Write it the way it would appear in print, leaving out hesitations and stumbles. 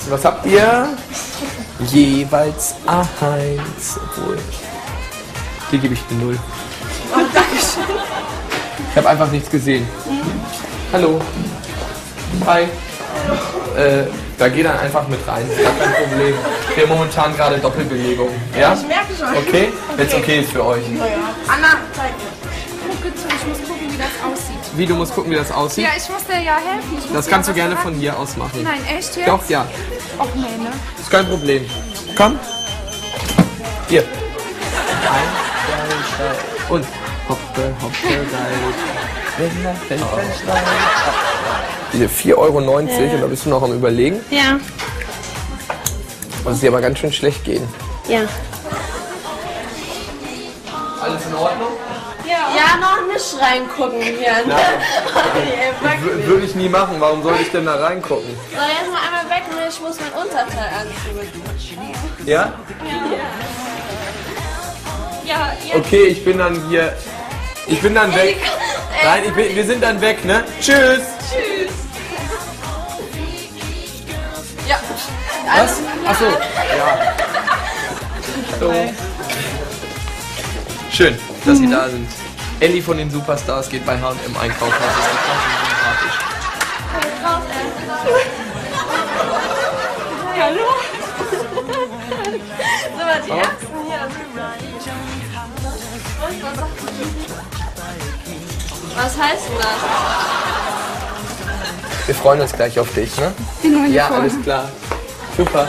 Was habt ihr? Jeweils A1. Obwohl. Hier gebe ich eine 0. Oh, Dankeschön. Ich habe einfach nichts gesehen. Hallo. Hi. Da geht dann einfach mit rein. Gar kein Problem. Wir haben momentan gerade Doppelbelegung. Ja? Ich merke schon. Okay? Wenn es okay ist für euch. Anna, zeig mir. Gucke zu, ich muss gucken, wie das aussieht. Wie, du musst gucken, wie das aussieht? Ja, ich muss dir ja helfen. Ich muss Das dir kannst du was gerne sagen. von hier aus machen. Nein, echt jetzt? Doch, ja. Och, nee, ne? Ist kein Problem. Komm. Hier. 1, 2, 3. Und hoppe, hoppe, rein. Diese 4,90 Euro und da bist du noch am Überlegen. Ja. Muss es dir aber ganz schön schlecht gehen. Ja. Alles in Ordnung? Ja, noch nicht reingucken hier. Ne? Würde ich nie machen. Warum soll ich denn da reingucken? So, jetzt mal einmal weg, ne? Ich muss mein Unterteil anziehen. Ja? Ja, Okay, ich bin dann hier. Ich bin dann weg. Nein, wir sind dann weg, ne? Tschüss. Tschüss. Ja. Was? Achso. Ja. So. Schön, dass Sie da sind. Ellie von den Superstars geht bei H&M einkaufen. Das ist total sympathisch. Hallo? So, mal die Ersten hier. Was heißt denn das? Wir freuen uns gleich auf dich, ne? Ja, alles klar. Super.